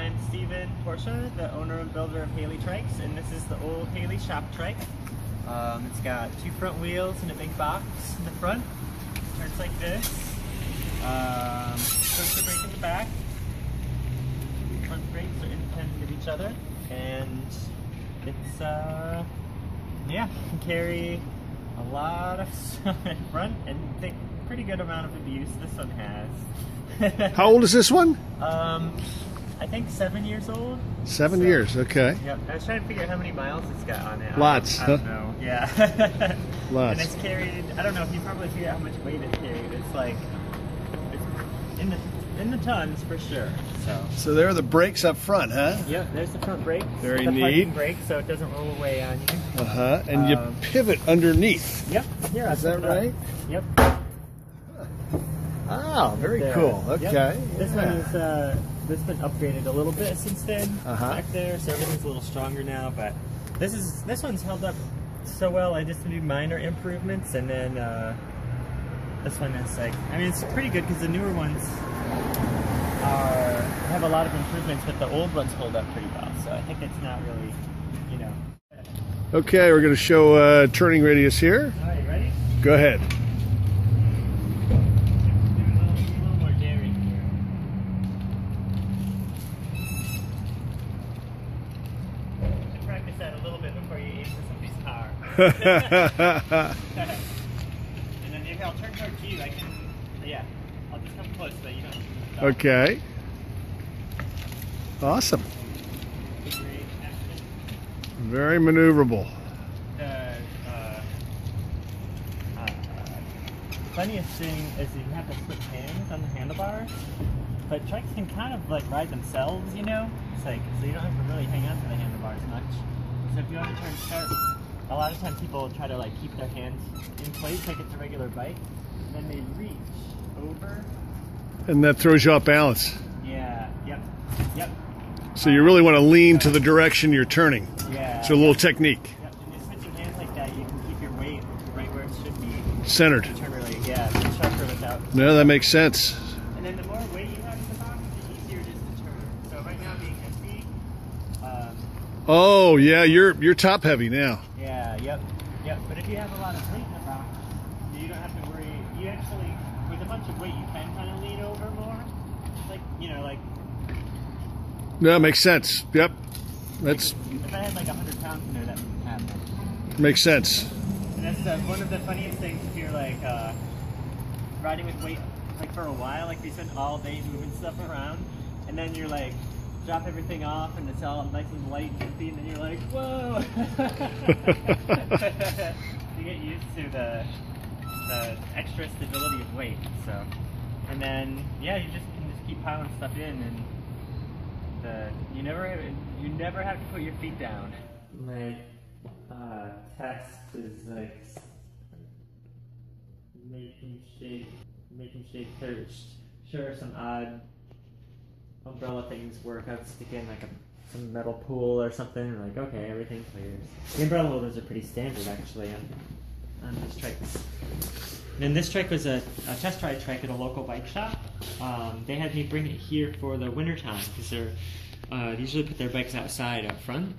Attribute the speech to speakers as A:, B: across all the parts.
A: I'm Steven Horcha, the owner and builder of Haley Trikes, and this is the old Haley shop trike. It's got two front wheels and a big box in the front. Turns like this. Push the brake in the back. Front brakes are independent of each other, and it's yeah, can carry a lot of stuff in front and take a pretty good amount of abuse. This one has.
B: How old is this one?
A: I think 7 years old.
B: 7 years, okay.
A: Yep. I was trying to figure out how many miles it's got on it.
B: Lots.
A: I don't know. Yeah.
B: Lots.
A: And it's carried. I don't know if you probably figure out how much weight it's carried. It's like it's in the tons for sure.
B: So there are the brakes up front, huh?
A: Yep. There's the front brake.
B: Very
A: the
B: neat.
A: Brake, so it doesn't roll away on you.
B: And you pivot underneath.
A: Yep. Here,
B: is that right?
A: Yep.
B: Oh, very cool. Okay.
A: Yep. This one is this been upgraded a little bit since then back there, so everything's a little stronger now. But this one's held up so well. I just do minor improvements, and then this one is like, I mean, it's pretty good because the newer ones have a lot of improvements, but the old ones hold up pretty well. So I think it's not really, you know.
B: Okay, we're going to show turning radius here.
A: All right, ready?
B: Go ahead. That a little bit before you aim for somebody's car. And then maybe I'll turn towards you. I can, yeah, I'll just come close so you don't. Okay. Awesome. Very maneuverable.
A: The funniest thing is you have to switch hands on the handlebars, but trikes can kind of like ride themselves, you know? It's like, so you don't have to really hang on to the handlebars much. So if you want to turn sharp, a lot of times people try to like keep their hands in place like it's a regular bike, and then they reach over. And
B: that throws you off balance.
A: Yeah, yep, yep.
B: So you really want to lean to the direction you're turning.
A: Yeah.
B: So a little technique.
A: Yep, and you switch your hands like that, you can keep your weight right where it should be.
B: Centered.
A: Turn really, yeah, sharper without.
B: No, that makes sense.
A: And then the more weight you have in the box, the easier it is to turn. So right now being empty.
B: Oh yeah, you're top heavy now.
A: Yeah, yep. But if you have a lot of weight in the box, you don't have to worry. You actually, with a bunch of weight, you can kind of lean over more. Like, you know, like.
B: No, that makes sense. Yep. That's.
A: Like if I had like 100 pounds in there, that wouldn't happen.
B: Makes sense.
A: And that's one of the funniest things if you're like riding with weight like for a while, like you spend all day moving stuff around, and then you're like drop everything off and it's all nice and light and empty, and then you're like, whoa. You get used to the extra stability of weight. So, and then yeah, you can just keep piling stuff in, and you never have to put your feet down. My test is like making shape sure some odd umbrella things work. I'd stick in like some metal pool or something, like okay, everything clears. The umbrella holders are pretty standard actually on these trikes. And this trike was a test ride trike at a local bike shop. They had me bring it here for the winter time because they usually put their bikes outside up front.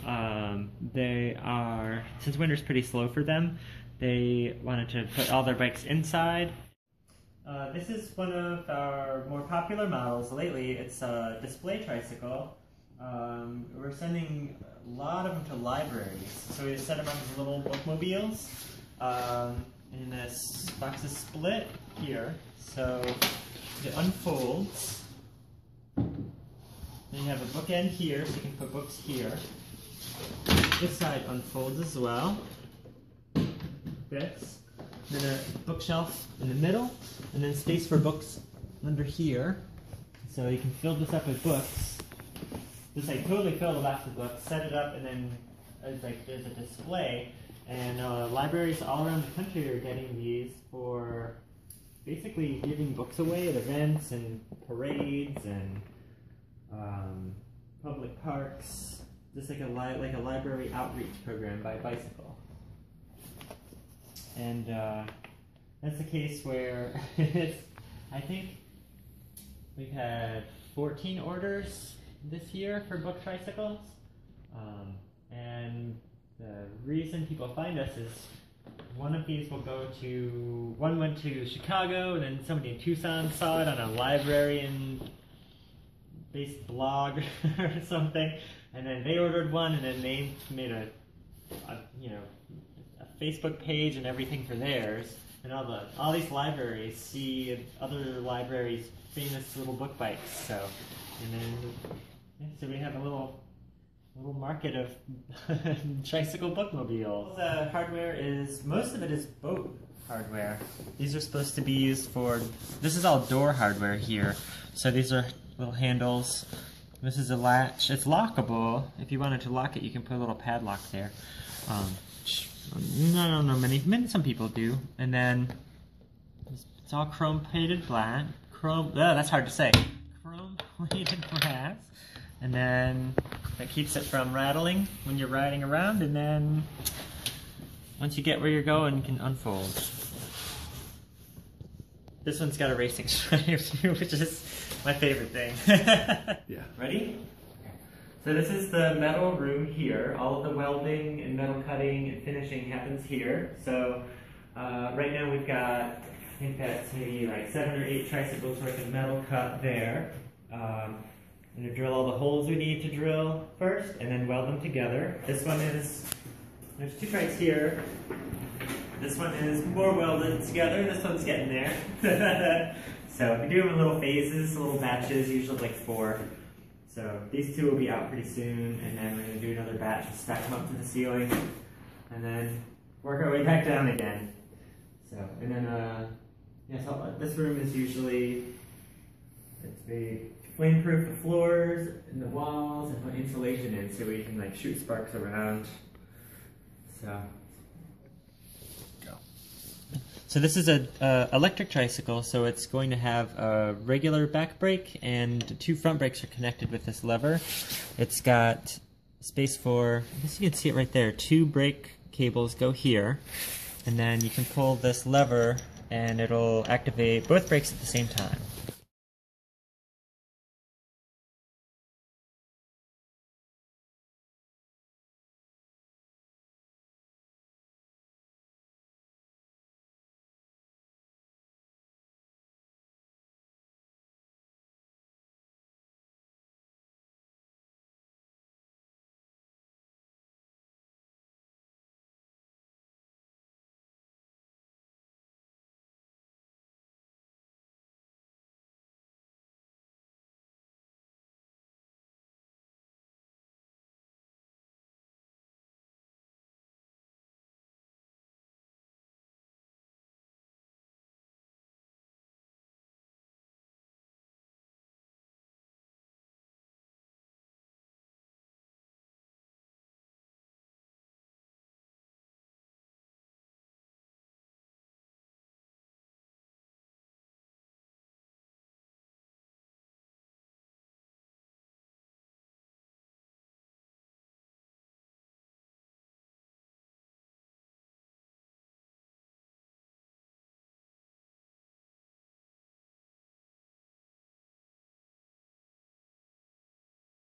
A: And they are, since winter's pretty slow for them, they wanted to put all their bikes inside. This is one of our more popular models lately. It's a display tricycle. We're sending a lot of them to libraries. So we set them up as little bookmobiles. And this box is split here. So it unfolds. Then you have a bookend here, so you can put books here. This side unfolds as well. Fits. Then a bookshelf in the middle, and then space for books under here. So you can fill this up with books. Just like totally fill the box with books, set it up, and then there's a display. And libraries all around the country are getting these for basically giving books away at events and parades and public parks. Just like a library outreach program by bicycle. And that's the case where I think we've had 14 orders this year for book tricycles. And the reason people find us is one of these will go to, one went to Chicago, and then somebody in Tucson saw it on a librarian-based blog or something, and then they ordered one, and then they made a Facebook page and everything for theirs, and all these libraries see other libraries' famous little book bikes. So, and then so we have a little market of tricycle bookmobiles. The hardware is, most of it is boat hardware. These are supposed to be used for, this is all door hardware here. So these are little handles. This is a latch. It's lockable. If you wanted to lock it, you can put a little padlock there. I don't know, some people do. And then it's all chrome plated black. That's hard to say. Chrome plated brass. And then that keeps it from rattling when you're riding around, and then once you get where you're going, you can unfold. This one's got a racing stripe, which is my favorite thing.
C: Yeah.
A: Ready? So this is the metal room here. All of the welding and metal cutting and finishing happens here. So right now we've got, I think that's maybe like 7 or 8 tricycles worth of metal cut there. I'm going to drill all the holes we need to drill first, and then weld them together. This one is, there's 2 trikes here. This one is more welded together. This one's getting there. So we do them in little phases, little batches, usually like 4. So these 2 will be out pretty soon, and then we're going to do another batch and stack them up to the ceiling, and then work our way back down again. So, and then, so this room is usually, we flame-proof the floors and the walls and put insulation in so we can like shoot sparks around. So this is a electric tricycle, so it's going to have a regular back brake, and 2 front brakes are connected with this lever. It's got space for, I guess you can see it right there, 2 brake cables go here, and then you can pull this lever and it'll activate both brakes at the same time.